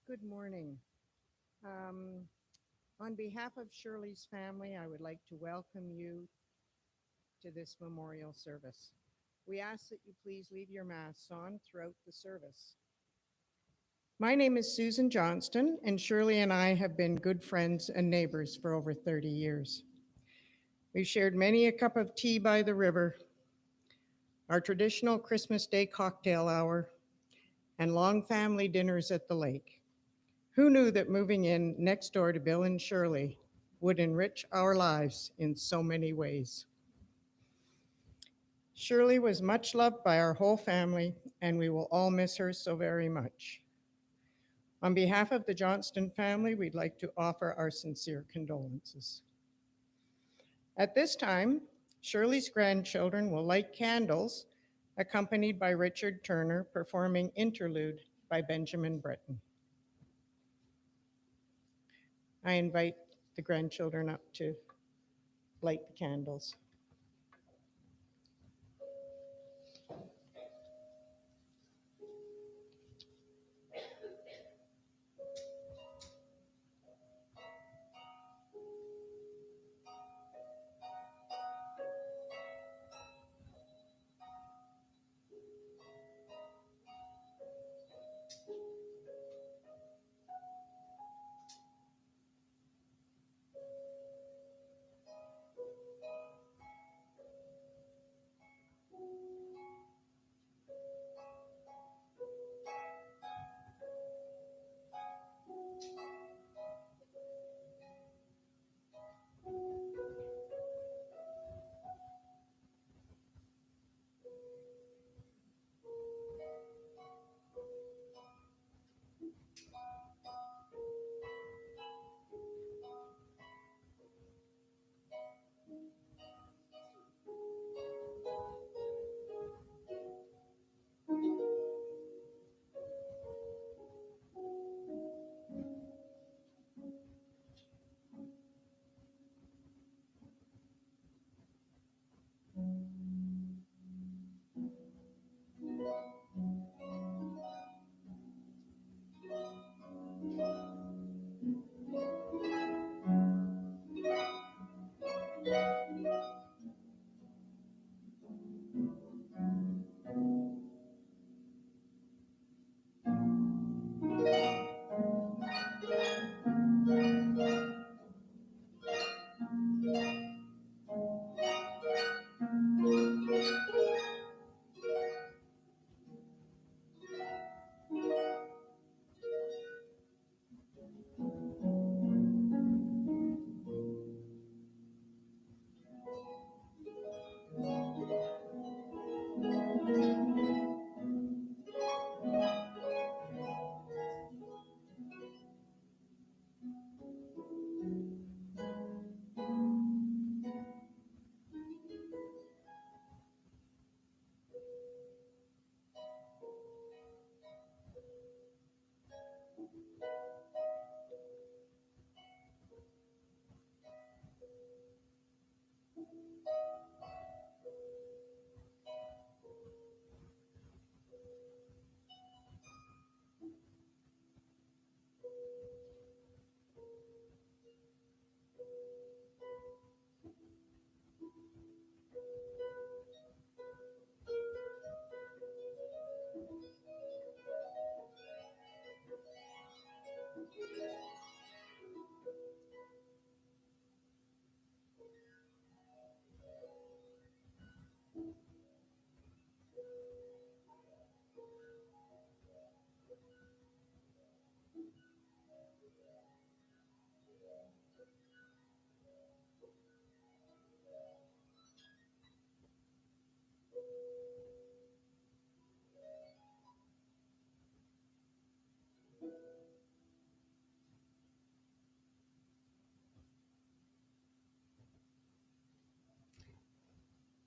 Good morning. Um, on behalf of Shirley's family, I would like to welcome you to this memorial service. We ask that you please leave your masks on throughout the service. My name is Susan Johnston, and Shirley and I have been good friends and neighbors for over 30 years. We've shared many a cup of tea by the river, our traditional Christmas Day cocktail hour, and long family dinners at the lake. Who knew that moving in next door to Bill and Shirley would enrich our lives in so many ways? Shirley was much loved by our whole family, and we will all miss her so very much. On behalf of the Johnston family, we'd like to offer our sincere condolences. At this time, Shirley's grandchildren will light candles, accompanied by Richard Turner performing Interlude by Benjamin Britten. I invite the grandchildren up to light the candles.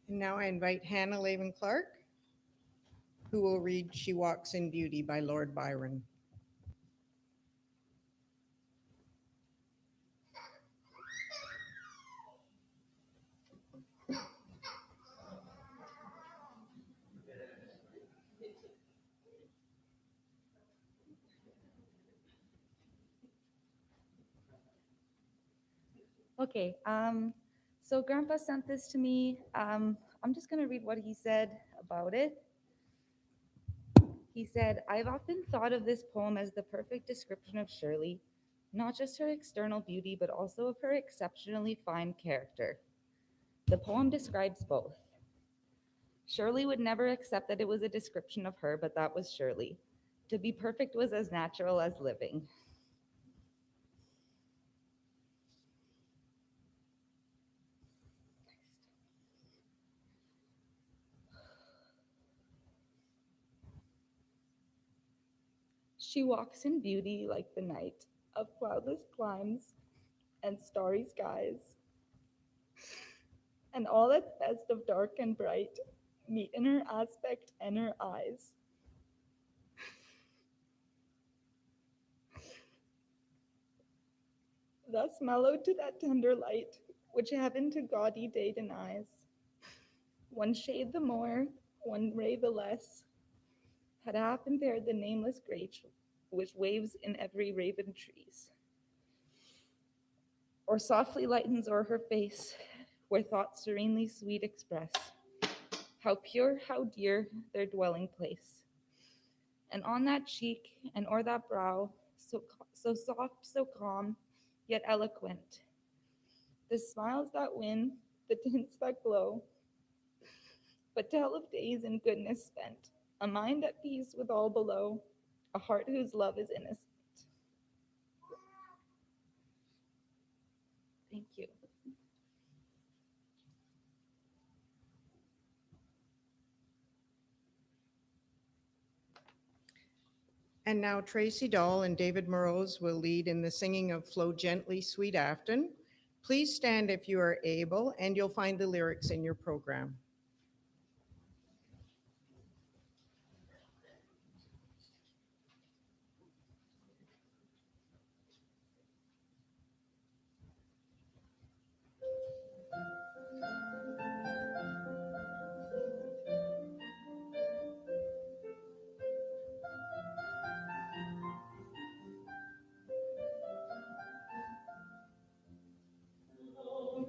And now I invite Hannah Laven Clark, who will read She Walks in Beauty by Lord Byron. Okay, so Grandpa sent this to me. I'm just going to read what he said about it. He said, I've often thought of this poem as the perfect description of Shirley, not just her external beauty, but also of her exceptionally fine character. The poem describes both. Shirley would never accept that it was a description of her, but that was Shirley. To be perfect was as natural as living. She walks in beauty like the night of cloudless climes and starry skies, and all at best of dark and bright meet in her aspect and her eyes. Thus mellowed to that tender light, which heaven to gaudy day denies. One shade the more, one ray the less, had half impaired the nameless grace which waves in every raven trees, or softly lightens o'er her face, where thoughts serenely sweet express how pure, how dear their dwelling place. And on that cheek and o'er that brow, so soft, so calm, yet eloquent, the smiles that win, the tints that glow, but tell of days in goodness spent, a mind at peace with all below, a heart whose love is innocent. Thank you. And now Tracy Dahl and David Morose will lead in the singing of Flow Gently, Sweet Afton. Please stand if you are able, and you'll find the lyrics in your program.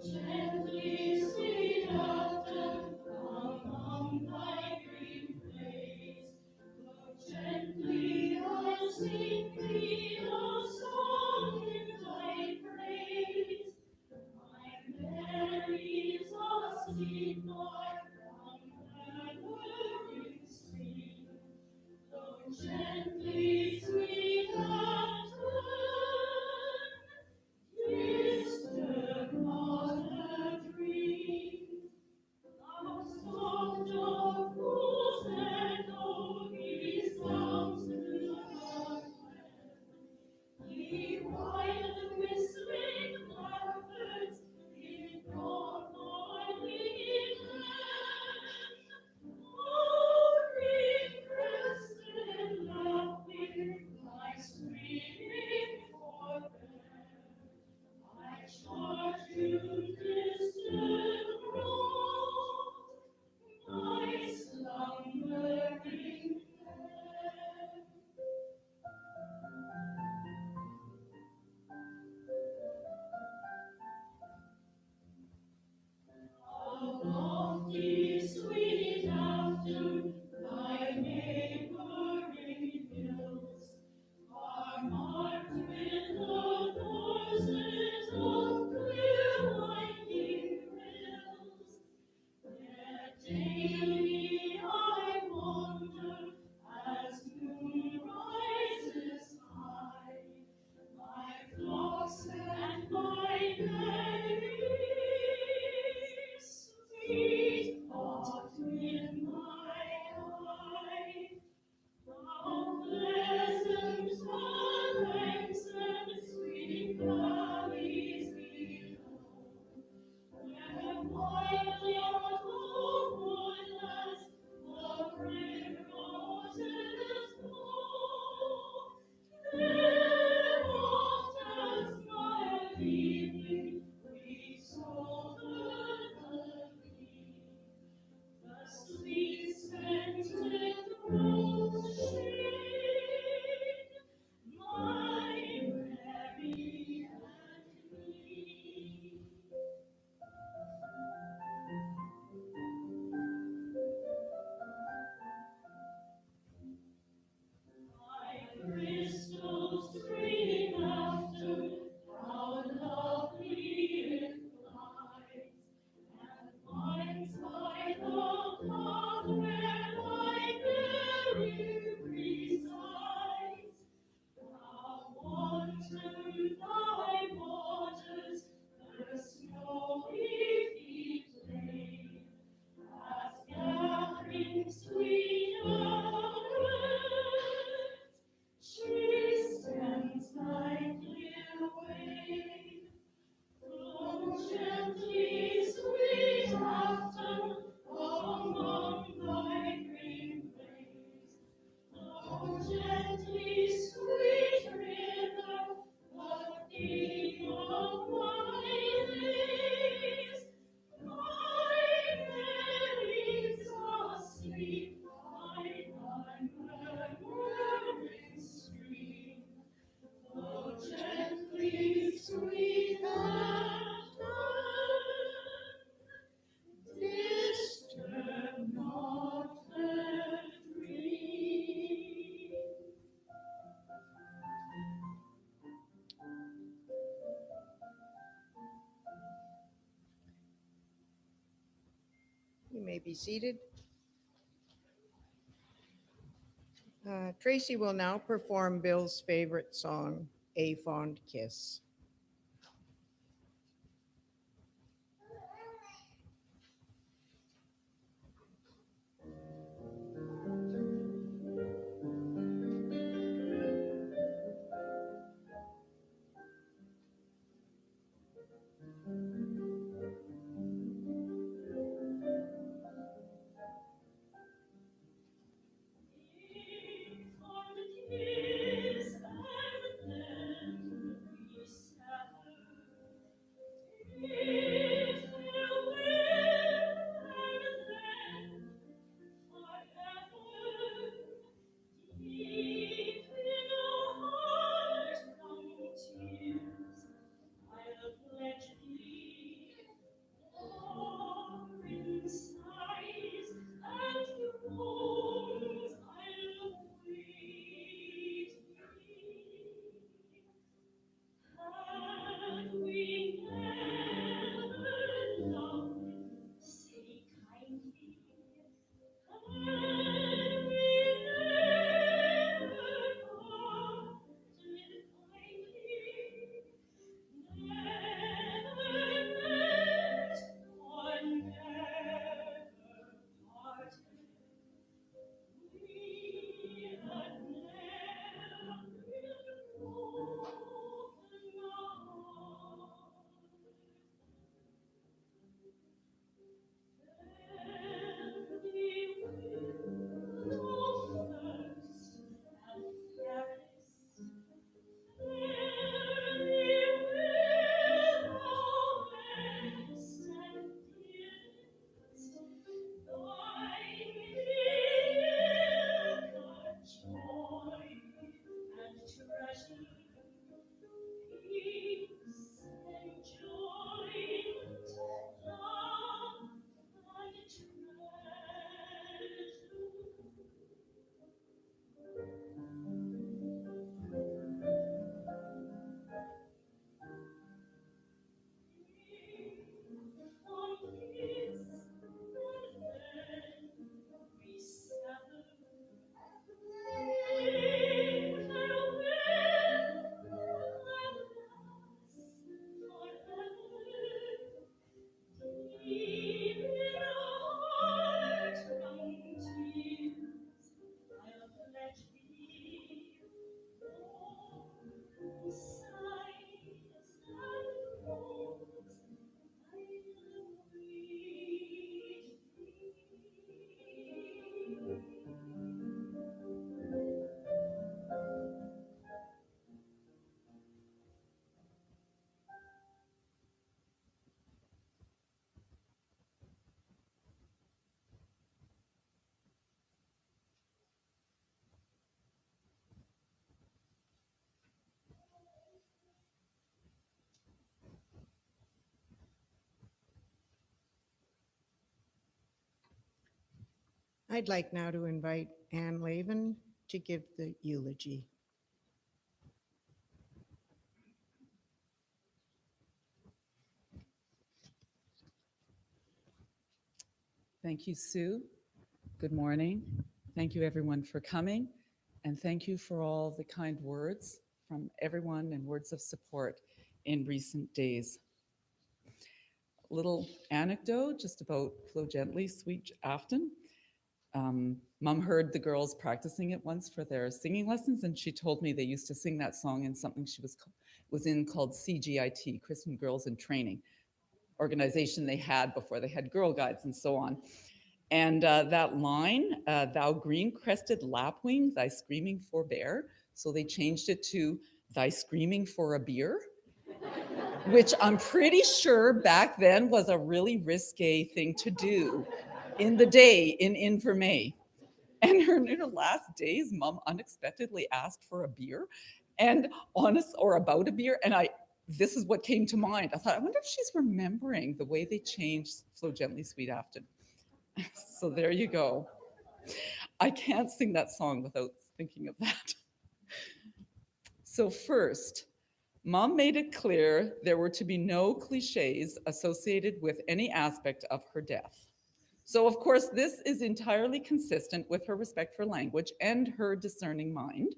Gently, sweet after, come on thy green place. Flow gently, I'll sing thee a song in thy praise. My Mary's asleep, my from her stream. Flow gently, sweet after, disturb not her dream. Thou soft of fools and only sounds to her ye wild whistling blackbirds, leave not my winged hand. Oh, ring, crested, laughing be seated. Tracy will now perform Bill's favorite song, A Fond Kiss. I'd like now to invite Anne Loewen to give the eulogy. Thank you, Sue. Good morning. Thank you, everyone, for coming. And thank you for all the kind words from everyone and words of support in recent days. A little anecdote just about Flow Gently, Sweet Afton. Mom heard the girls practicing it once for their singing lessons, and she told me they used to sing that song in something she was in called CGIT, Christian Girls in Training, organization they had before they had Girl Guides and so on. And that line, thou green-crested lapwing, thy screaming forbear, so they changed it to thy screaming for a beer, which I'm pretty sure back then was a really risque thing to do in the day in Invermay. And in her last days, Mom unexpectedly asked for a beer and about a beer. And this is what came to mind. I thought, I wonder if she's remembering the way they changed Flow Gently, Sweet Afton. So there you go. I can't sing that song without thinking of that. So first, Mom made it clear there were to be no cliches associated with any aspect of her death. So, of course, this is entirely consistent with her respect for language and her discerning mind.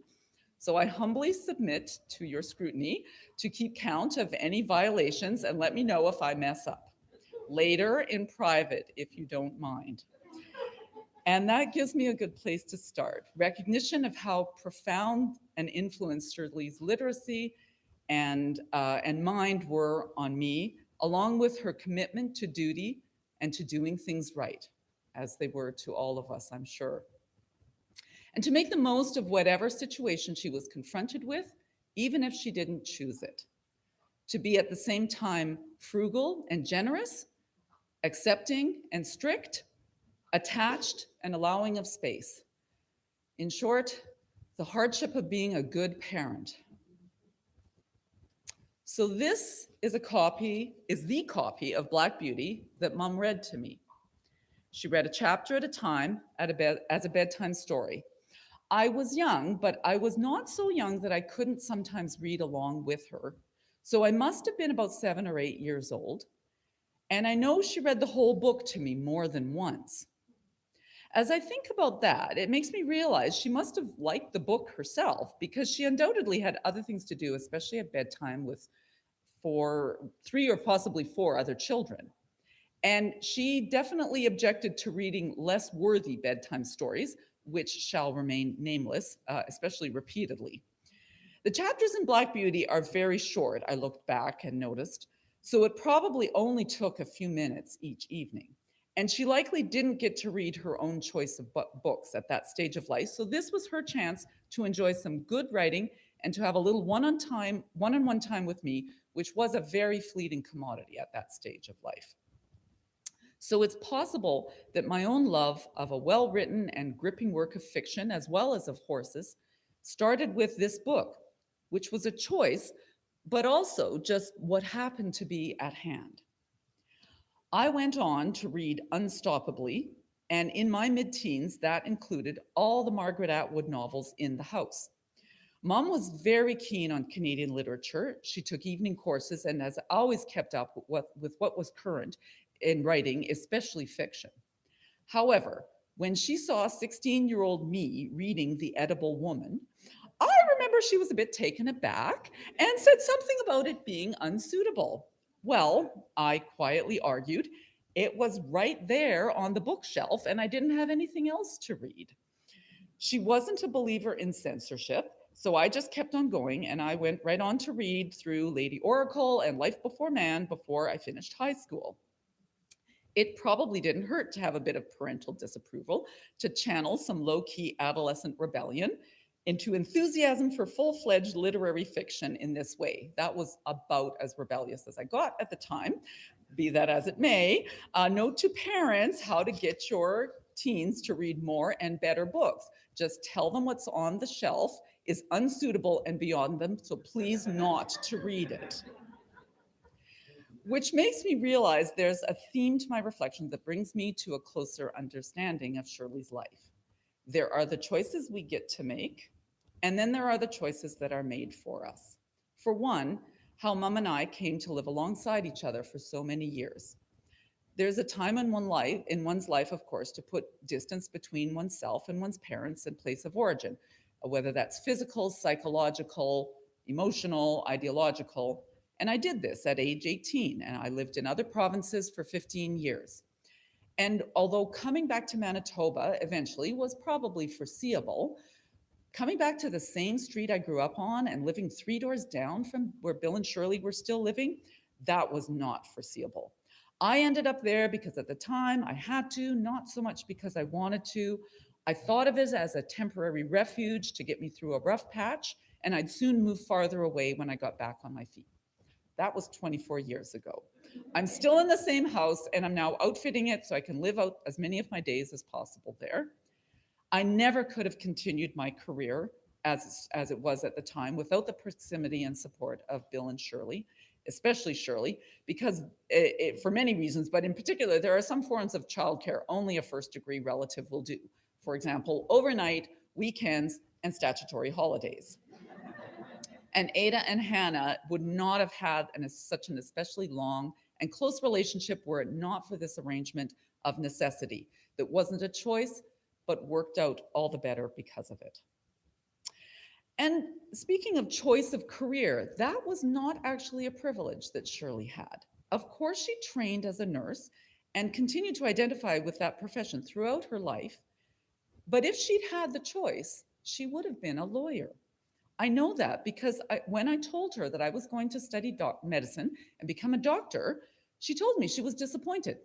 So, I humbly submit to your scrutiny to keep count of any violations and let me know if I mess up. Later in private, if you don't mind. And that gives me a good place to start. Recognition of how profound an influence Shirley's literacy and mind were on me, along with her commitment to duty and to doing things right, as they were to all of us, I'm sure. And to make the most of whatever situation she was confronted with, even if she didn't choose it. To be at the same time frugal and generous, accepting and strict, attached and allowing of space. In short, the hardship of being a good parent. So this is the copy of Black Beauty that Mom read to me. She read a chapter at a time as a bedtime story. I was young, but I was not so young that I couldn't sometimes read along with her. So I must have been about 7 or 8 years old. And I know she read the whole book to me more than once. As I think about that, it makes me realize she must have liked the book herself because she undoubtedly had other things to do, especially at bedtime with 3 or possibly 4 other children. And she definitely objected to reading less worthy bedtime stories, which shall remain nameless, especially repeatedly. The chapters in Black Beauty are very short, I looked back and noticed, so it probably only took a few minutes each evening. And she likely didn't get to read her own choice of books at that stage of life, so this was her chance to enjoy some good writing and to have a little one-on-one time with me, which was a very fleeting commodity at that stage of life. So it's possible that my own love of a well-written and gripping work of fiction, as well as of horses, started with this book, which was a choice, but also just what happened to be at hand. I went on to read unstoppably, and in my mid-teens, that included all the Margaret Atwood novels in the house. Mom was very keen on Canadian literature. She took evening courses and has always kept up with what was current in writing, especially fiction. However, when she saw 16-year-old me reading The Edible Woman, I remember she was a bit taken aback and said something about it being unsuitable. Well, I quietly argued it was right there on the bookshelf and I didn't have anything else to read. She wasn't a believer in censorship, so I just kept on going and I went right on to read through Lady Oracle and Life Before Man before I finished high school. It probably didn't hurt to have a bit of parental disapproval, to channel some low-key adolescent rebellion into enthusiasm for full-fledged literary fiction in this way. That was about as rebellious as I got at the time, be that as it may. Note to parents how to get your teens to read more and better books. Just tell them what's on the shelf is unsuitable and beyond them, so please not to read it. Which makes me realize there's a theme to my reflection that brings me to a closer understanding of Shirley's life. There are the choices we get to make, and then there are the choices that are made for us. For one, how Mom and I came to live alongside each other for so many years. There's a time in one's life, of course, to put distance between oneself and one's parents and place of origin, whether that's physical, psychological, emotional, ideological. And I did this at age 18, and I lived in other provinces for 15 years. And although coming back to Manitoba eventually was probably foreseeable, coming back to the same street I grew up on and living 3 doors down from where Bill and Shirley were still living, that was not foreseeable. I ended up there because at the time I had to, not so much because I wanted to. I thought of it as a temporary refuge to get me through a rough patch, and I'd soon move farther away when I got back on my feet. That was 24 years ago. I'm still in the same house, and I'm now outfitting it so I can live out as many of my days as possible there. I never could have continued my career as it was at the time without the proximity and support of Bill and Shirley, especially Shirley, because for many reasons, but in particular, there are some forms of childcare only a first-degree relative will do. For example, overnight, weekends, and statutory holidays. And Ada and Hannah would not have had such an especially long and close relationship were it not for this arrangement of necessity that wasn't a choice, but worked out all the better because of it. And speaking of choice of career, that was not actually a privilege that Shirley had. Of course, she trained as a nurse and continued to identify with that profession throughout her life. But if she'd had the choice, she would have been a lawyer. I know that because when I told her that I was going to study medicine and become a doctor, she told me she was disappointed.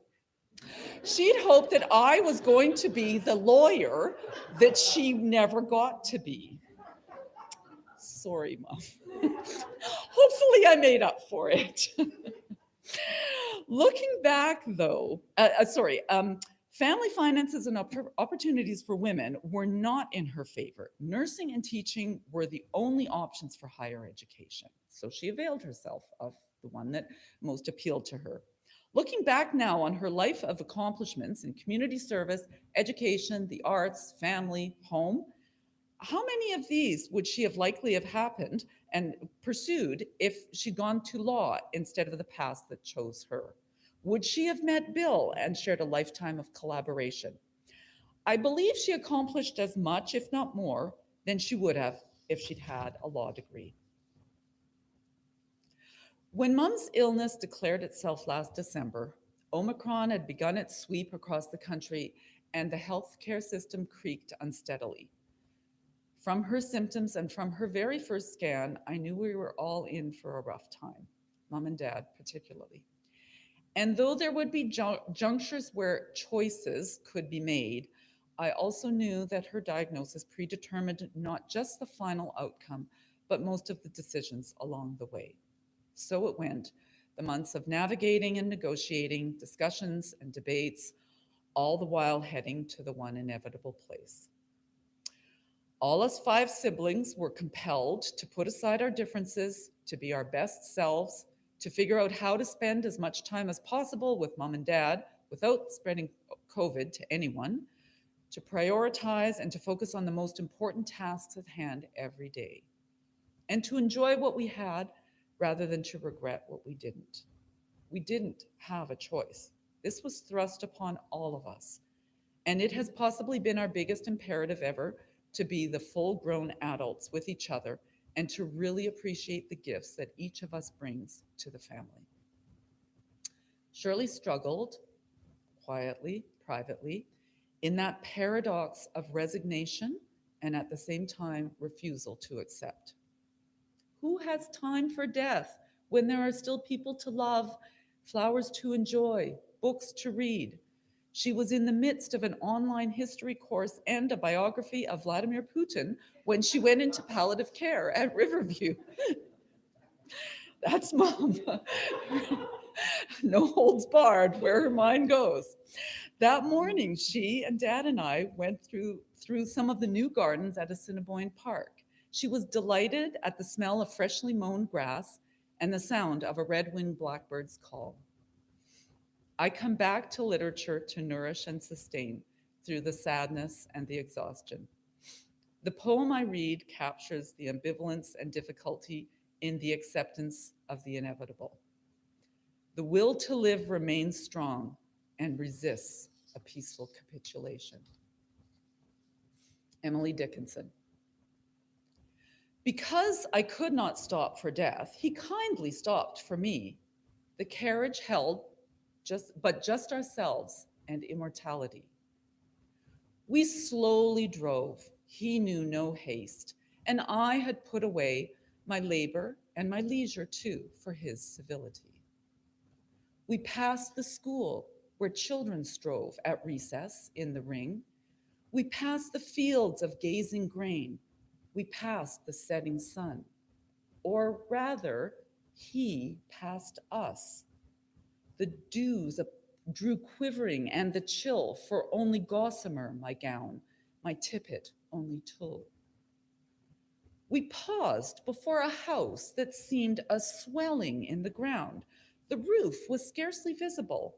She'd hoped that I was going to be the lawyer that she never got to be. Sorry, Mom. Hopefully, I made up for it. Looking back, though, family finances and opportunities for women were not in her favor. Nursing and teaching were the only options for higher education. So she availed herself of the one that most appealed to her. Looking back now on her life of accomplishments in community service, education, the arts, family, home, how many of these would she have likely have happened and pursued if she'd gone to law instead of the past that chose her? Would she have met Bill and shared a lifetime of collaboration? I believe she accomplished as much, if not more, than she would have if she'd had a law degree. When Mum's illness declared itself last December, Omicron had begun its sweep across the country and the healthcare system creaked unsteadily. From her symptoms and from her very first scan, I knew we were all in for a rough time, Mum and Dad particularly. And though there would be junctures where choices could be made, I also knew that her diagnosis predetermined not just the final outcome, but most of the decisions along the way. So it went, the months of navigating and negotiating, discussions and debates, all the while heading to the one inevitable place. All us 5 siblings were compelled to put aside our differences, to be our best selves, to figure out how to spend as much time as possible with Mom and Dad without spreading COVID to anyone, to prioritize and to focus on the most important tasks at hand every day, and to enjoy what we had rather than to regret what we didn't. We didn't have a choice. This was thrust upon all of us, and it has possibly been our biggest imperative ever to be the full-grown adults with each other and to really appreciate the gifts that each of us brings to the family. Shirley struggled quietly, privately, in that paradox of resignation and at the same time refusal to accept. Who has time for death when there are still people to love, flowers to enjoy, books to read? She was in the midst of an online history course and a biography of Vladimir Putin when she went into palliative care at Riverview. That's Mom. No holds barred where her mind goes. That morning, she and Dad and I went through some of the new gardens at Assiniboine Park. She was delighted at the smell of freshly mown grass and the sound of a red-winged blackbird's call. I come back to literature to nourish and sustain through the sadness and the exhaustion. The poem I read captures the ambivalence and difficulty in the acceptance of the inevitable. The will to live remains strong and resists a peaceful capitulation. Emily Dickinson. Because I could not stop for death, he kindly stopped for me. The carriage held just ourselves and immortality. We slowly drove. He knew no haste, and I had put away my labor and my leisure too for his civility. We passed the school where children strove at recess in the ring. We passed the fields of gazing grain. We passed the setting sun. Or rather, he passed us. The dews drew quivering and the chill for only gossamer my gown, my tippet only tulle. We paused before a house that seemed a swelling in the ground. The roof was scarcely visible,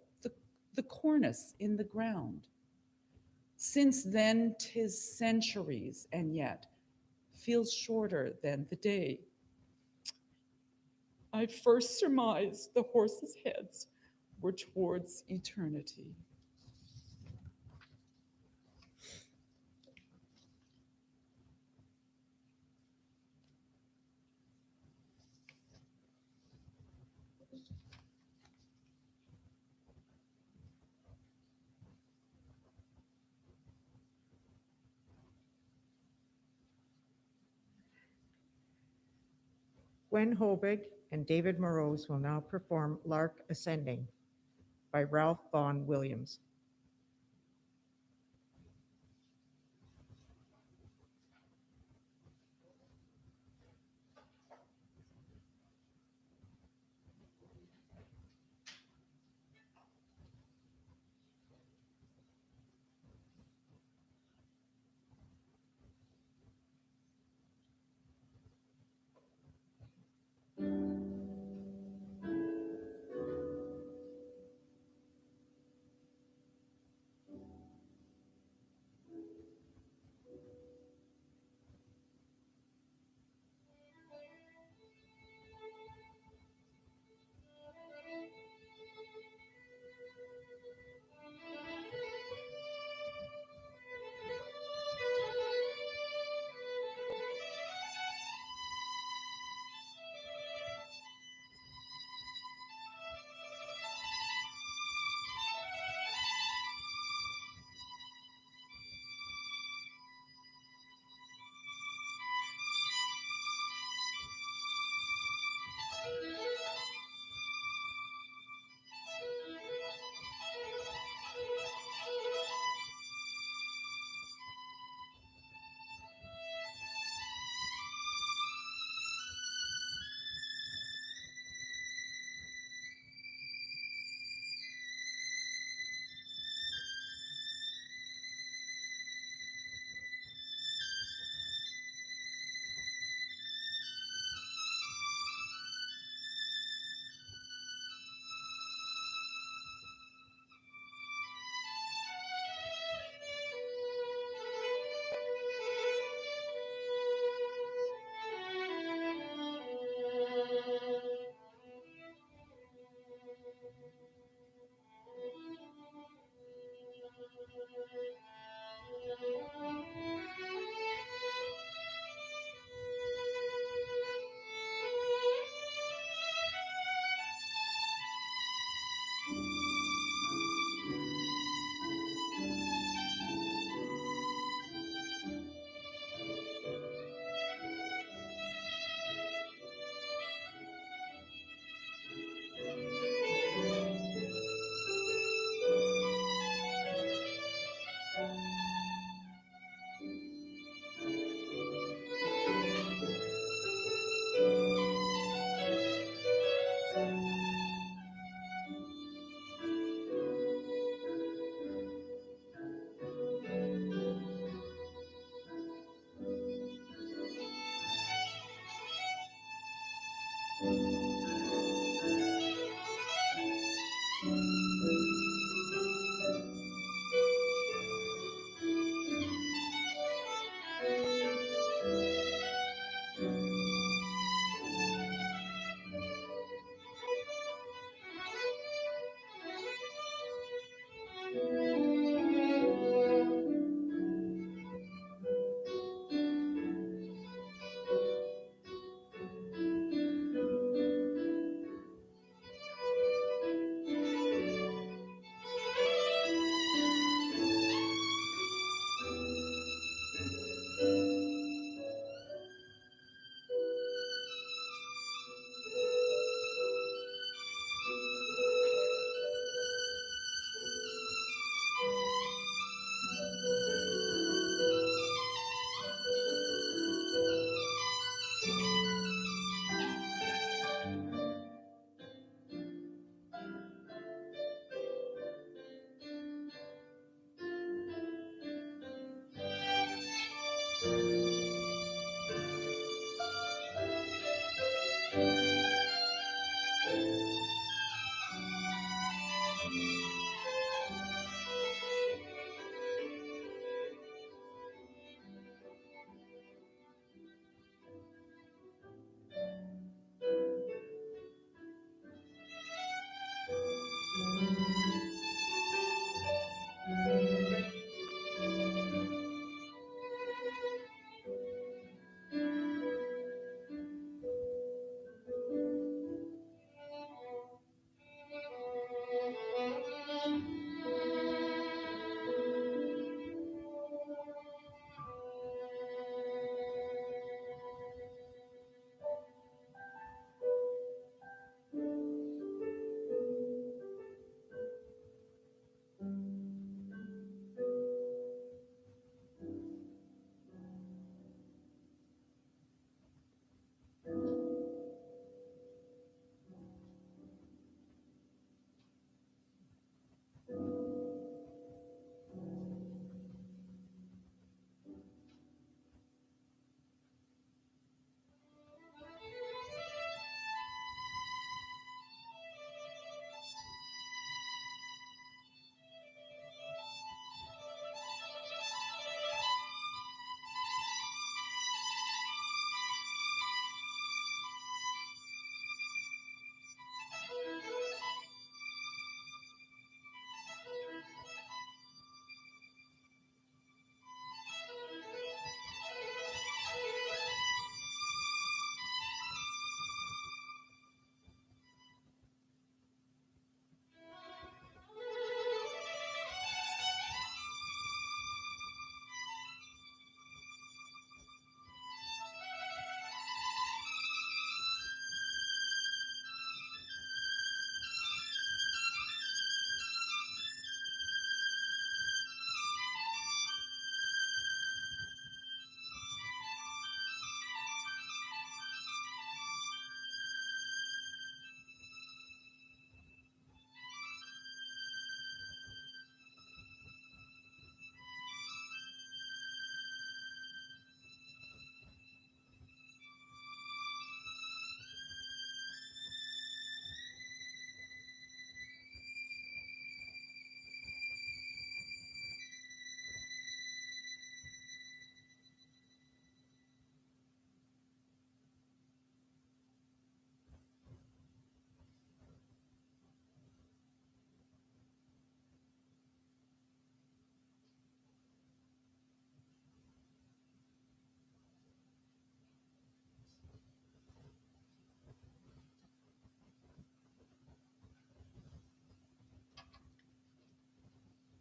the cornice in the ground. Since then 'tis centuries, and yet feels shorter than the day. I first surmised the horses' heads were towards eternity. Gwen Hobig and David Morose will now perform Lark Ascending by Ralph Vaughan Williams.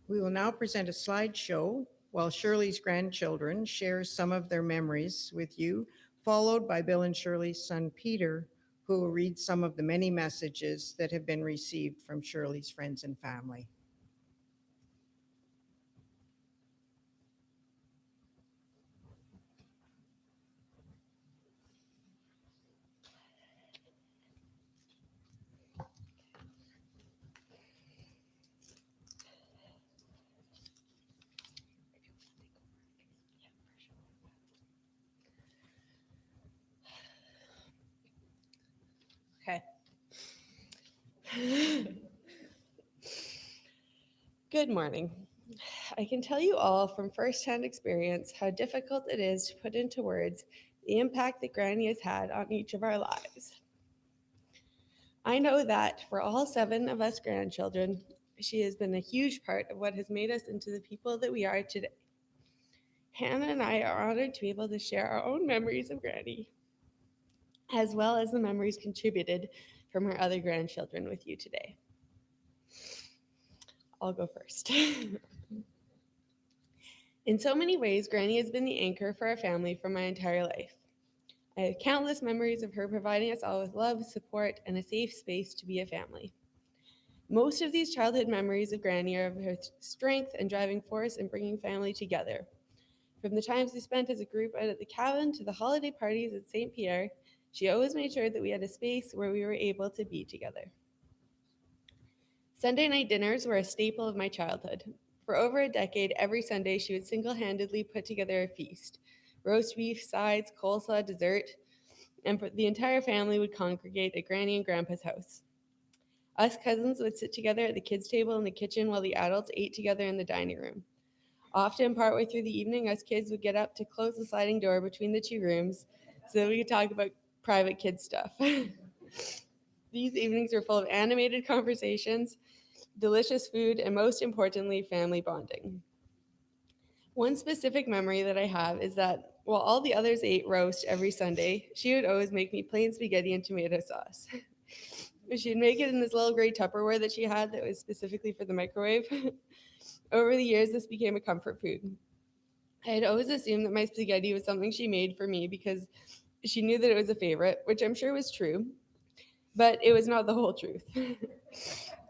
We will now present a slideshow while Shirley's grandchildren share some of their memories with you, followed by Bill and Shirley's son Peter, who will read some of the many messages that have been received from Shirley's friends and family. Okay. Good morning. I can tell you all from firsthand experience how difficult it is to put into words the impact that Granny has had on each of our lives. I know that for all 7 of us grandchildren, she has been a huge part of what has made us into the people that we are today. Hannah and I are honored to be able to share our own memories of Granny, as well as the memories contributed from her other grandchildren with you today. I'll go first. In so many ways, Granny has been the anchor for our family for my entire life. I have countless memories of her providing us all with love, support, and a safe space to be a family. Most of these childhood memories of Granny are of her strength and driving force in bringing family together. From the times we spent as a group out at the cabin to the holiday parties at St. Pierre, she always made sure that we had a space where we were able to be together. Sunday night dinners were a staple of my childhood. For over a decade, every Sunday she would single-handedly put together a feast. Roast beef, sides, coleslaw, dessert, and the entire family would congregate at Granny and Grandpa's house. Us cousins would sit together at the kids' table in the kitchen while the adults ate together in the dining room. Often, partway through the evening, us kids would get up to close the sliding door between the 2 rooms so that we could talk about private kid stuff. These evenings were full of animated conversations, delicious food, and most importantly, family bonding. One specific memory that I have is that while all the others ate roast every Sunday, she would always make me plain spaghetti and tomato sauce. She'd make it in this little gray Tupperware that she had that was specifically for the microwave. Over the years, this became a comfort food. I had always assumed that my spaghetti was something she made for me because she knew that it was a favorite, which I'm sure was true, but it was not the whole truth.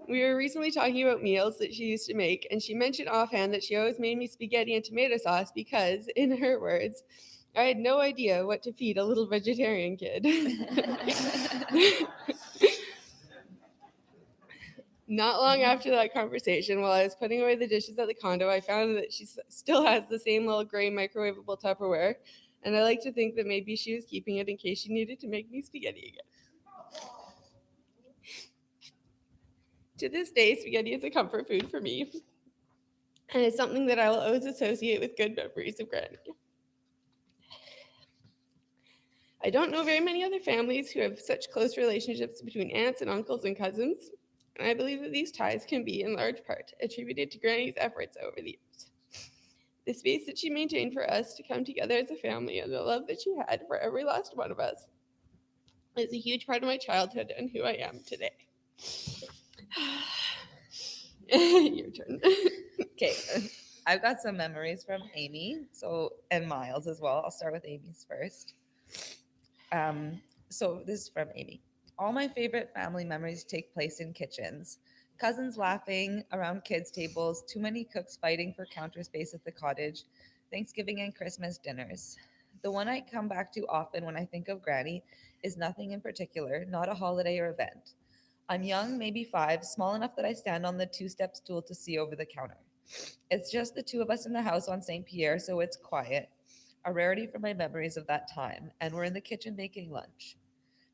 We were recently talking about meals that she used to make, and she mentioned offhand that she always made me spaghetti and tomato sauce because, in her words, I had no idea what to feed a little vegetarian kid. Not long after that conversation, while I was putting away the dishes at the condo, I found that she still has the same little gray microwavable Tupperware, and I like to think that maybe she was keeping it in case she needed to make me spaghetti again. To this day, spaghetti is a comfort food for me, and it's something that I will always associate with good memories of Granny. I don't know very many other families who have such close relationships between aunts and uncles and cousins, and I believe that these ties can be, in large part, attributed to Granny's efforts over the years. The space that she maintained for us to come together as a family and the love that she had for every last one of us is a huge part of my childhood and who I am today. Your turn. Okay, I've got some memories from Amy, and Miles as well. I'll start with Amy's first. So this is from Amy. All my favorite family memories take place in kitchens. Cousins laughing around kids' tables, too many cooks fighting for counter space at the cottage, Thanksgiving and Christmas dinners. The one I come back to often when I think of Granny is nothing in particular, not a holiday or event. I'm young, maybe 5, small enough that I stand on the 2-step stool to see over the counter. It's just the 2 of us in the house on St. Pierre, so it's quiet, a rarity from my memories of that time, and we're in the kitchen making lunch.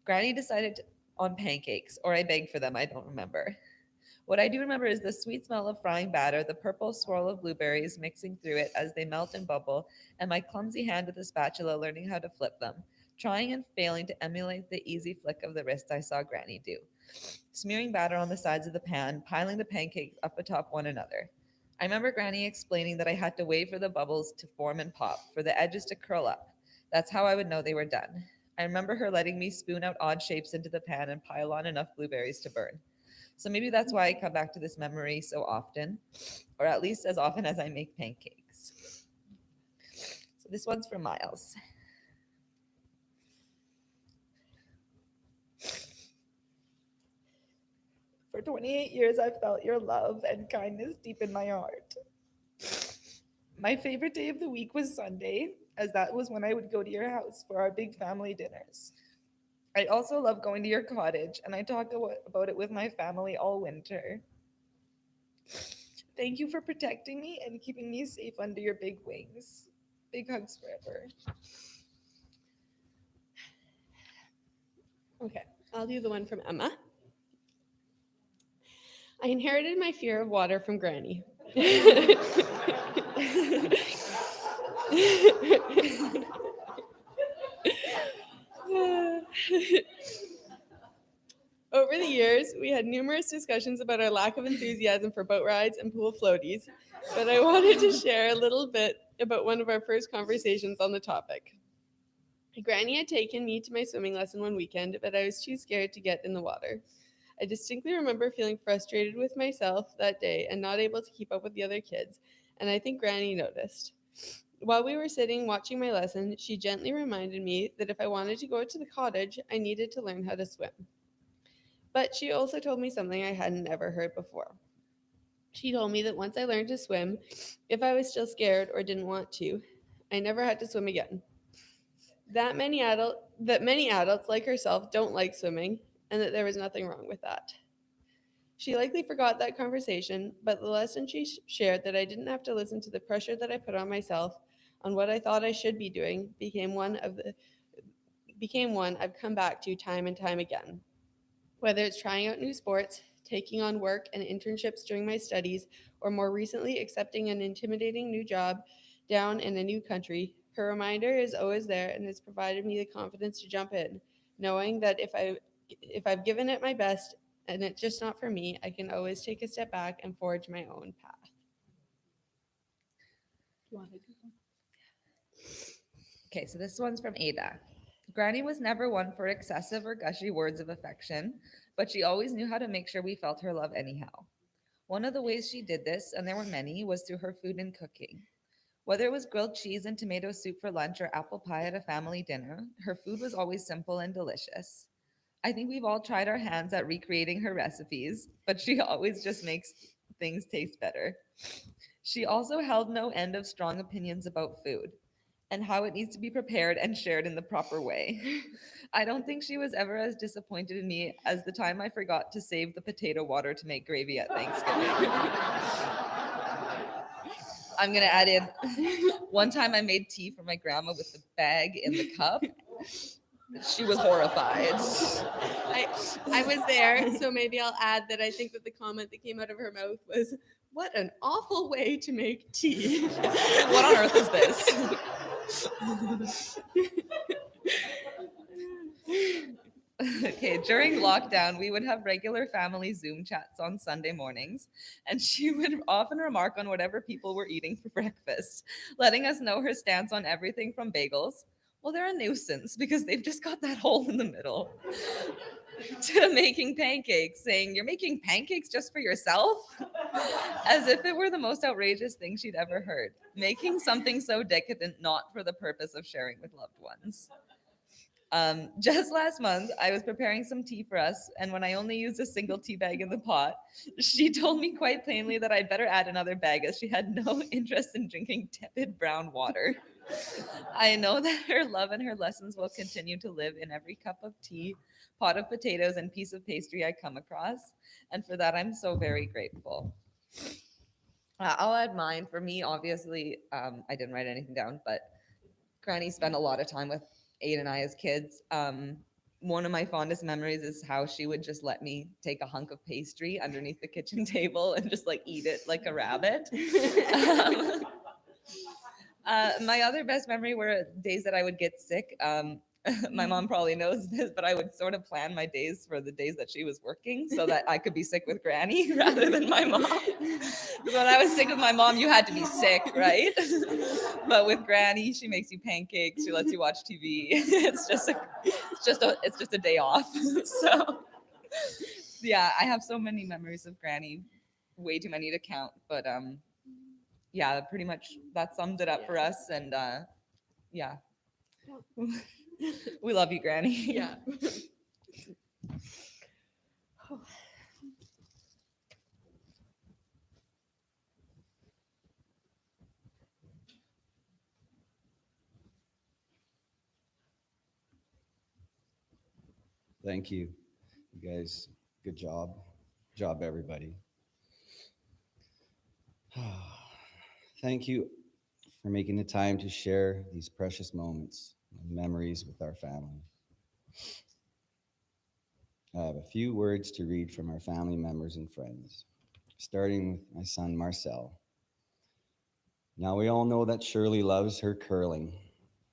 Granny decided on pancakes, or I begged for them, I don't remember. What I do remember is the sweet smell of frying batter, the purple swirl of blueberries mixing through it as they melt and bubble, and my clumsy hand with the spatula learning how to flip them, trying and failing to emulate the easy flick of the wrist I saw Granny do. Smearing batter on the sides of the pan, piling the pancakes up atop one another. I remember Granny explaining that I had to wait for the bubbles to form and pop, for the edges to curl up. That's how I would know they were done. I remember her letting me spoon out odd shapes into the pan and pile on enough blueberries to burn. So maybe that's why I come back to this memory so often, or at least as often as I make pancakes. So this one's for Miles. For 28 years, I've felt your love and kindness deep in my heart. My favorite day of the week was Sunday, as that was when I would go to your house for our big family dinners. I also love going to your cottage, and I talk about it with my family all winter. Thank you for protecting me and keeping me safe under your big wings. Big hugs forever. Okay, I'll do the one from Emma. I inherited my fear of water from Granny. Over the years, we had numerous discussions about our lack of enthusiasm for boat rides and pool floaties, but I wanted to share a little bit about one of our first conversations on the topic. Granny had taken me to my swimming lesson one weekend, but I was too scared to get in the water. I distinctly remember feeling frustrated with myself that day and not able to keep up with the other kids, and I think Granny noticed. While we were sitting watching my lesson, she gently reminded me that if I wanted to go to the cottage, I needed to learn how to swim. But she also told me something I hadn't ever heard before. She told me that once I learned to swim, if I was still scared or didn't want to, I never had to swim again. That many adults like herself don't like swimming, and that there was nothing wrong with that. She likely forgot that conversation, but the lesson she shared that I didn't have to listen to the pressure that I put on myself on what I thought I should be doing became one I've come back to time and time again. Whether it's trying out new sports, taking on work and internships during my studies, or more recently accepting an intimidating new job down in a new country, her reminder is always there and has provided me the confidence to jump in, knowing that if I've given it my best and it's just not for me, I can always take a step back and forge my own path. Okay, so this one's from Ada. Granny was never one for excessive or gushy words of affection, but she always knew how to make sure we felt her love anyhow. One of the ways she did this, and there were many, was through her food and cooking. Whether it was grilled cheese and tomato soup for lunch or apple pie at a family dinner, her food was always simple and delicious. I think we've all tried our hands at recreating her recipes, but she always just makes things taste better. She also held no end of strong opinions about food and how it needs to be prepared and shared in the proper way. I don't think she was ever as disappointed in me as the time I forgot to save the potato water to make gravy at Thanksgiving. I'm gonna add in one time I made tea for my grandma with the bag in the cup. She was horrified. I was there, so maybe I'll add that I think that the comment that came out of her mouth was, "What an awful way to make tea." What on earth is this? Okay, during lockdown, we would have regular family Zoom chats on Sunday mornings, and she would often remark on whatever people were eating for breakfast, letting us know her stance on everything from bagels. Well, they're a nuisance because they've just got that hole in the middle. To making pancakes, saying, "You're making pancakes just for yourself?" As if it were the most outrageous thing she'd ever heard. Making something so decadent not for the purpose of sharing with loved ones. Just last month, I was preparing some tea for us, and when I only used a single tea bag in the pot, she told me quite plainly that I'd better add another bag as she had no interest in drinking tepid brown water. I know that her love and her lessons will continue to live in every cup of tea, pot of potatoes, and piece of pastry I come across, and for that I'm so very grateful. I'll add mine. For me, obviously, I didn't write anything down, but Granny spent a lot of time with Aid and I as kids. One of my fondest memories is how she would just let me take a hunk of pastry underneath the kitchen table and just like eat it like a rabbit. My other best memory were days that I would get sick. My mom probably knows this, but I would sort of plan my days for the days that she was working so that I could be sick with Granny rather than my mom. Because when I was sick with my mom, you had to be sick, right? But with Granny, she makes you pancakes. She lets you watch TV. It's just a day off. So Yeah, I have so many memories of Granny, way too many to count. But yeah, pretty much that sums it up for Yeah. us. And yeah, we love you, Granny. Yeah. Thank you. You guys, good job. Job, everybody. Thank you for making the time to share these precious moments and memories with our family. I have a few words to read from our family members and friends, starting with my son Marcel. Now, we all know that Shirley loves her curling,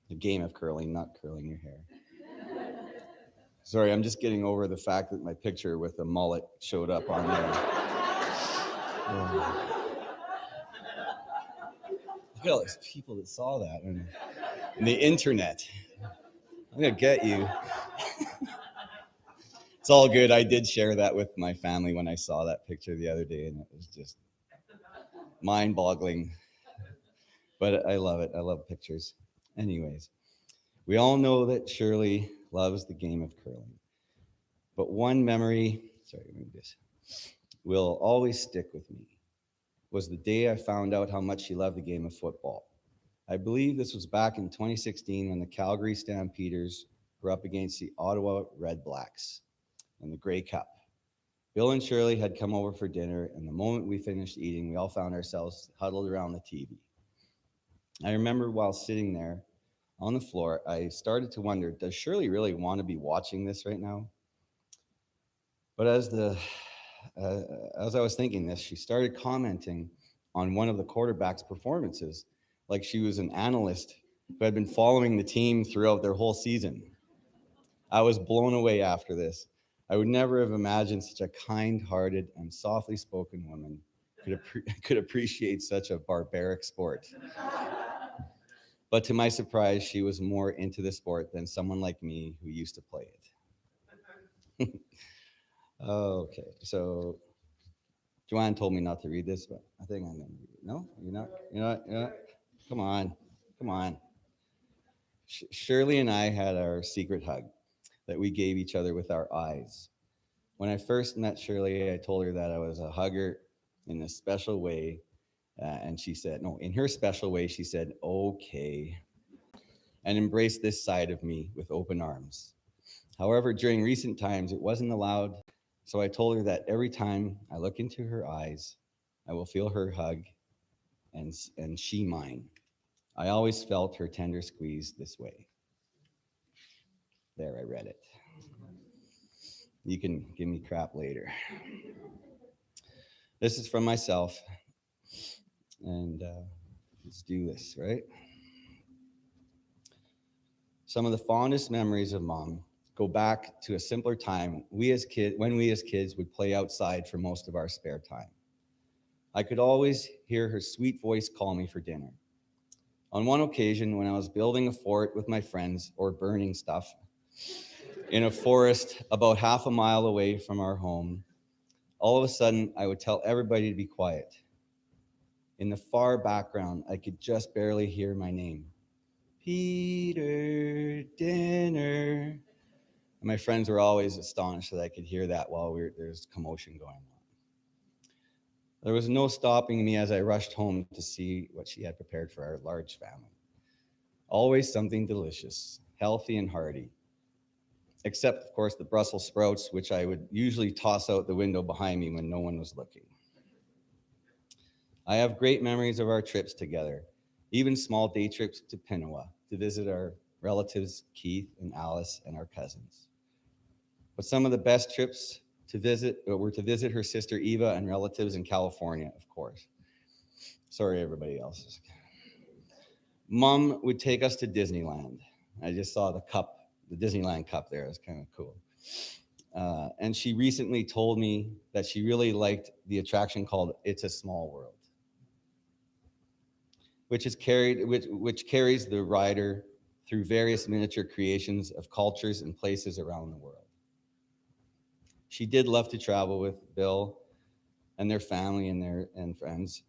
the game of curling, not curling your hair. Sorry, I'm just getting over the fact that my picture with the mullet showed up on there. Well, there's people that saw that on the internet. I'm gonna get you. It's all good. I did share that with my family when I saw that picture the other day, and it was just mind-boggling. But I love it. I love pictures. Anyways, we all know that Shirley loves the game of curling. But one memory, sorry, move this, will always stick with me was the day I found out how much she loved the game of football. I believe this was back in 2016 when the Calgary Stampeders were up against the Ottawa Red Blacks in the Grey Cup. Bill and Shirley had come over for dinner, and the moment we finished eating, we all found ourselves huddled around the TV. I remember while sitting there on the floor, I started to wonder, does Shirley really want to be watching this right now? But as I was thinking this, she started commenting on one of the quarterbacks' performances, like she was an analyst who had been following the team throughout their whole season. I was blown away after this. I would never have imagined such a kind-hearted and softly spoken woman could appreciate such a barbaric sport. But to my surprise, she was more into the sport than someone like me who used to play it. Okay, so Joanne told me not to read this, but I think I'm going to read it. No, you're not. You're not. You're not. Come on, come on. Shirley and I had our secret hug that we gave each other with our eyes. When I first met Shirley, I told her that I was a hugger in a special way, and she said, no, in her special way, she said, okay, and embraced this side of me with open arms. However, during recent times, it wasn't allowed, so I told her that every time I look into her eyes, I will feel her hug and she mine. I always felt her tender squeeze this way. There, I read it. You can give me crap later. This is from myself, and let's do this, right? Some of the fondest memories of Mom go back to a simpler time when we as kids would play outside for most of our spare time. I could always hear her sweet voice call me for dinner. On one occasion, when I was building a fort with my friends or burning stuff in a forest about half a mile away from our home, all of a sudden, I would tell everybody to be quiet. In the far background, I could just barely hear my name. Peter, dinner. And my friends were always astonished that I could hear that while there's commotion going on. There was no stopping me as I rushed home to see what she had prepared for our large family. Always something delicious, healthy and hearty. Except, of course, the Brussels sprouts, which I would usually toss out the window behind me when no one was looking. I have great memories of our trips together, even small day trips to Pinawa to visit our relatives, Keith and Alice, and our cousins. But some of the best trips were to visit her sister Eva and relatives in California, of course. Sorry, everybody else. Mom would take us to Disneyland. I just saw the Disneyland cup there. It was kind of cool. And she recently told me that she really liked the attraction called It's a Small World, which carries the rider through various miniature creations of cultures and places around the world. She did love to travel with Bill and their family and friends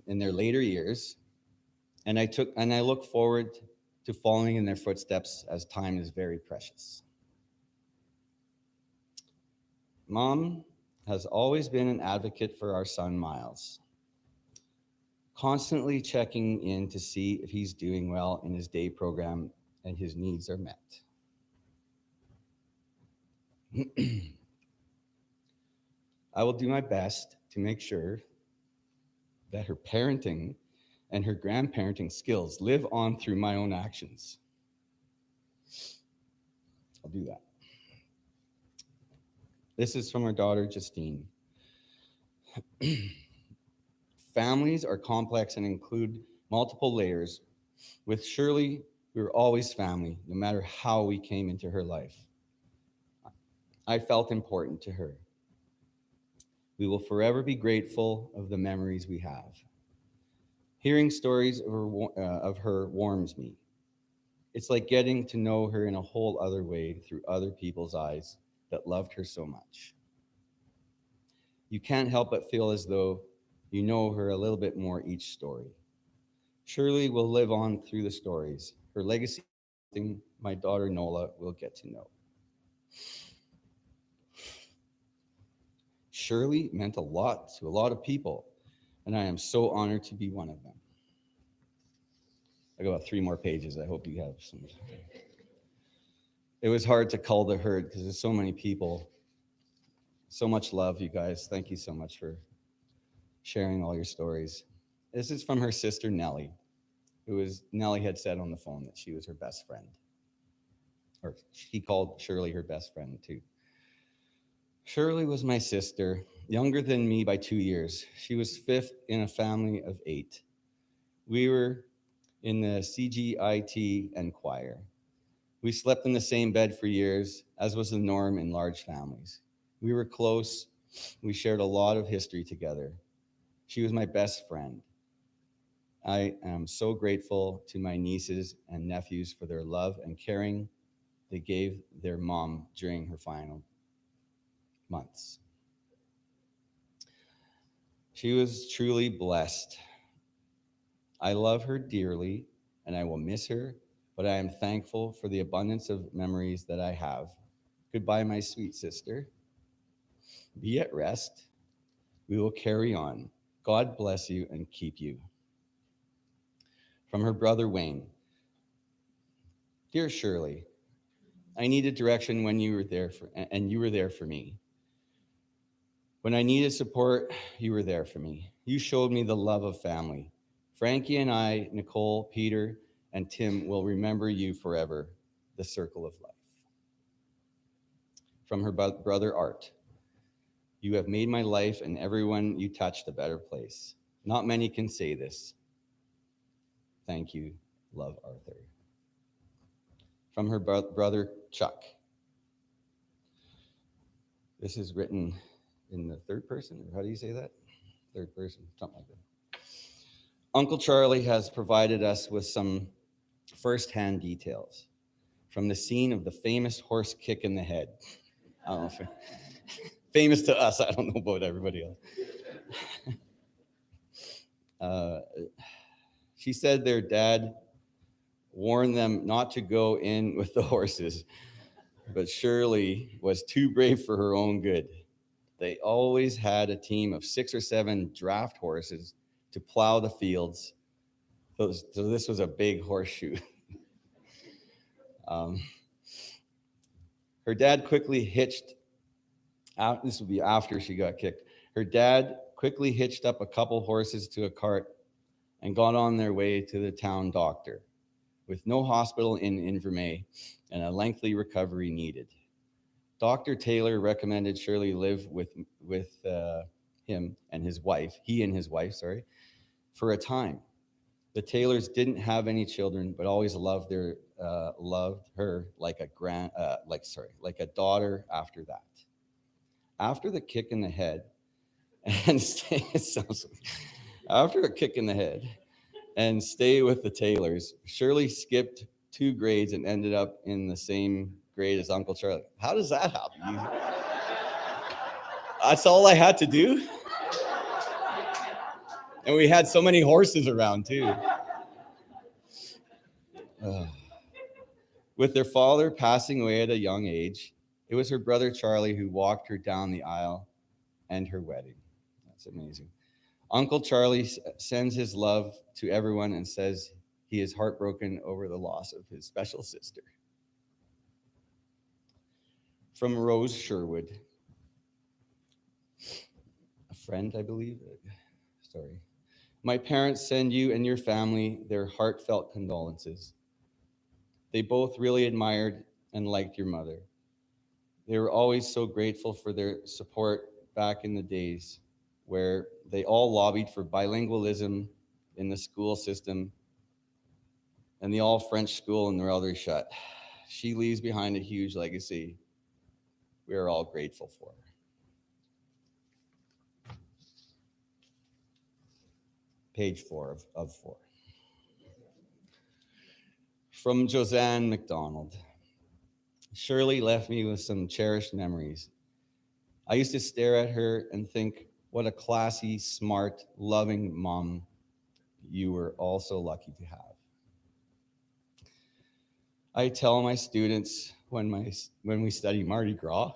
in their later years, and I look forward to following in their footsteps as time is very precious. Mom has always been an advocate for our son Miles, constantly checking in to see if he's doing well in his day program and his needs are met. I will do my best to make sure that her parenting and her grandparenting skills live on through my own actions. I'll do that. This is from our daughter, Justine. Families are complex and include multiple layers. With Shirley, we were always family, no matter how we came into her life. I felt important to her. We will forever be grateful of the memories we have. Hearing stories of her warms me. It's like getting to know her in a whole other way through other people's eyes that loved her so much. You can't help but feel as though you know her a little bit more each story. Shirley will live on through the stories. Her legacy is something my daughter Nola will get to know. Shirley meant a lot to a lot of people, and I am so honored to be one of them. I got 3 more pages. I hope you have some. It was hard to cull the herd because there's so many people. So much love, you guys. Thank you so much for sharing all your stories. This is from her sister, Nellie, Nellie had said on the phone that she was her best friend. Or he called Shirley her best friend too. Shirley was my sister, younger than me by 2 years. She was 5th in a family of 8. We were in the CGIT and choir. We slept in the same bed for years, as was the norm in large families. We were close. We shared a lot of history together. She was my best friend. I am so grateful to my nieces and nephews for their love and caring they gave their mom during her final months. She was truly blessed. I love her dearly, and I will miss her, but I am thankful for the abundance of memories that I have. Goodbye, my sweet sister. Be at rest. We will carry on. God bless you and keep you. From her brother, Wayne. Dear Shirley, I needed direction when you were there and you were there for me. When I needed support, you were there for me. You showed me the love of family. Frankie and I, Nicole, Peter, and Tim will remember you forever, the circle of life. From her brother, Art. You have made my life and everyone you touched a better place. Not many can say this. Thank you. Love, Arthur. From her brother, Chuck. This is written in the third person, or how do you say that? Third person, something like that. Uncle Charlie has provided us with some firsthand details from the scene of the famous horse kick in the head. I don't know if famous to us, I don't know about everybody else. She said their dad warned them not to go in with the horses, but Shirley was too brave for her own good. They always had a team of 6 or 7 draft horses to plow the fields. So this was a big horseshoe. Her dad quickly hitched, this would be after she got kicked. Her dad quickly hitched up a couple horses to a cart and got on their way to the town doctor with no hospital in Invermay and a lengthy recovery needed. Dr. Taylor recommended Shirley live with him and his wife, for a time. The Taylors didn't have any children, but always loved her like a daughter after that. After the kick in the head, after a kick in the head and stay with the Taylors, Shirley skipped 2 grades and ended up in the same grade as Uncle Charlie. How does that happen? That's all I had to do. And we had so many horses around too. With their father passing away at a young age, it was her brother Charlie who walked her down the aisle and her wedding. That's amazing. Uncle Charlie sends his love to everyone and says he is heartbroken over the loss of his special sister. From Rose Sherwood, a friend, I believe. Sorry. My parents send you and your family their heartfelt condolences. They both really admired and liked your mother. They were always so grateful for their support back in the days where they all lobbied for bilingualism in the school system and the all French school in Northern shut. She leaves behind a huge legacy. We are all grateful for her. Page 4 of 4. From Josanne McDonald. Shirley left me with some cherished memories. I used to stare at her and think, what a classy, smart, loving mom you were all so lucky to have. I tell my students when we study Mardi Gras,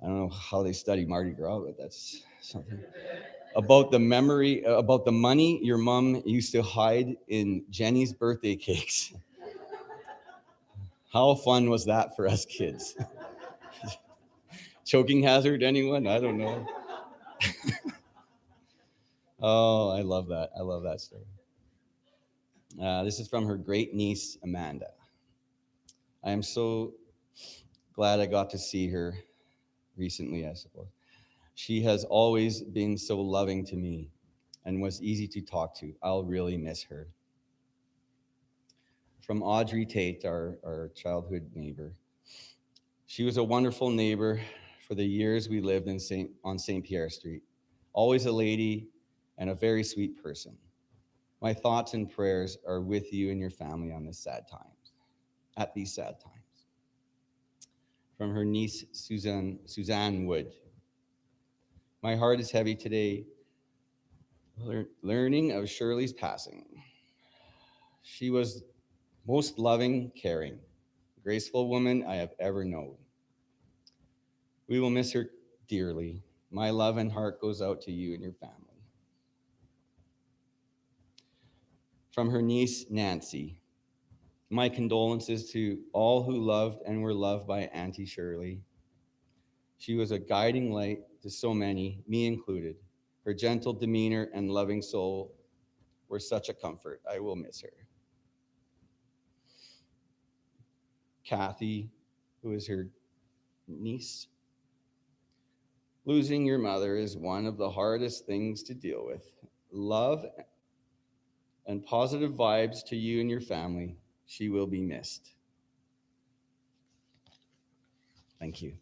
I don't know how they study Mardi Gras, but that's something, about the money your mom used to hide in Jenny's birthday cakes. How fun was that for us kids? Choking hazard, anyone? I don't know. Oh, I love that. I love that story. This is from her great niece, Amanda. I am so glad I got to see her recently, I suppose. She has always been so loving to me and was easy to talk to. I'll really miss her. From Audrey Tate, our childhood neighbor. She was a wonderful neighbor for the years we lived on St. Pierre Street. Always a lady and a very sweet person. My thoughts and prayers are with you and your family at these sad times. From her niece, Suzanne Wood. My heart is heavy today, learning of Shirley's passing. She was most loving, caring, graceful woman I have ever known. We will miss her dearly. My love and heart goes out to you and your family. From her niece, Nancy. My condolences to all who loved and were loved by Auntie Shirley. She was a guiding light to so many, me included. Her gentle demeanor and loving soul were such a comfort. I will miss her. Kathy, who is her niece. Losing your mother is one of the hardest things to deal with. Love and positive vibes to you and your family. She will be missed. Thank you.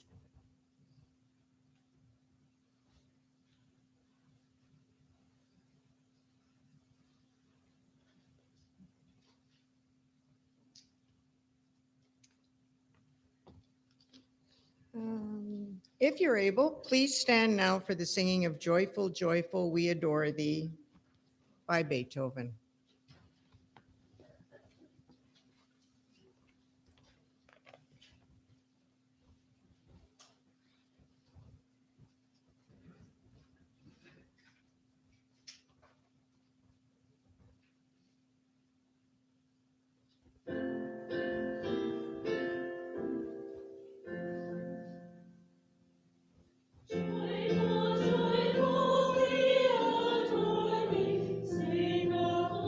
If you're able, please stand now for the singing of Joyful, Joyful, We Adore Thee by Beethoven. Joyful, joyful, we adore thee. Sing of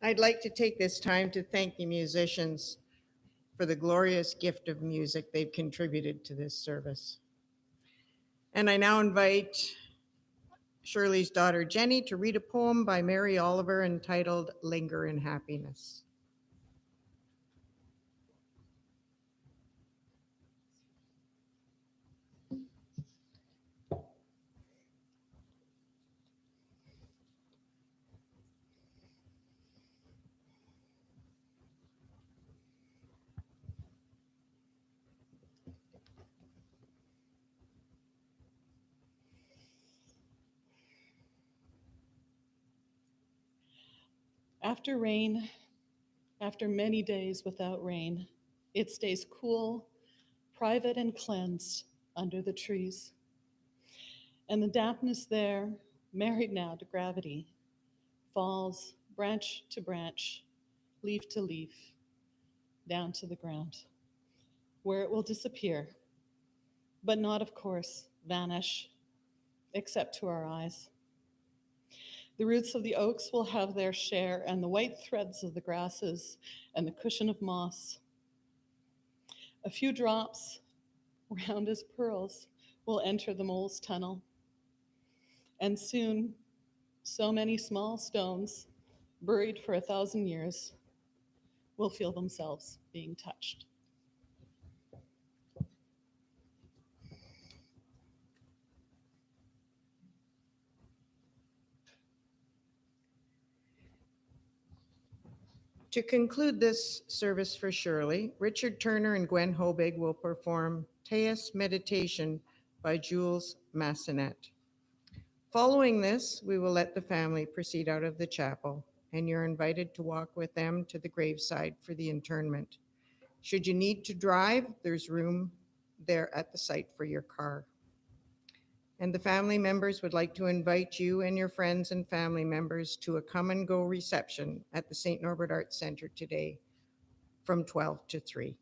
I'd like to take this time to thank the musicians for the glorious gift of music they've contributed to this service. And I now invite Shirley's daughter Jenny to read a poem by Mary Oliver entitled Linger in Happiness. After rain, after many days without rain, it stays cool, private, and cleansed under the trees. And the dampness there, married now to gravity, falls branch to branch, leaf to leaf, down to the ground, where it will disappear, but not, of course, vanish, except to our eyes. The roots of the oaks will have their share, and the white threads of the grasses and the cushion of moss. A few drops, round as pearls, will enter the mole's tunnel. And soon, so many small stones, buried for 1,000 years, will feel themselves being touched. To conclude this service for Shirley, Richard Turner and Gwen Hobig will perform Teus Meditation by Jules Massenet. Following this, we will let the family proceed out of the chapel, and you're invited to walk with them to the graveside for the interment. Should you need to drive, there's room there at the site for your car. And the family members would like to invite you and your friends and family members to a come and go reception at the St. Norbert Arts Center today from 12 to 3.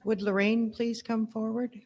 Would Lorraine please come forward?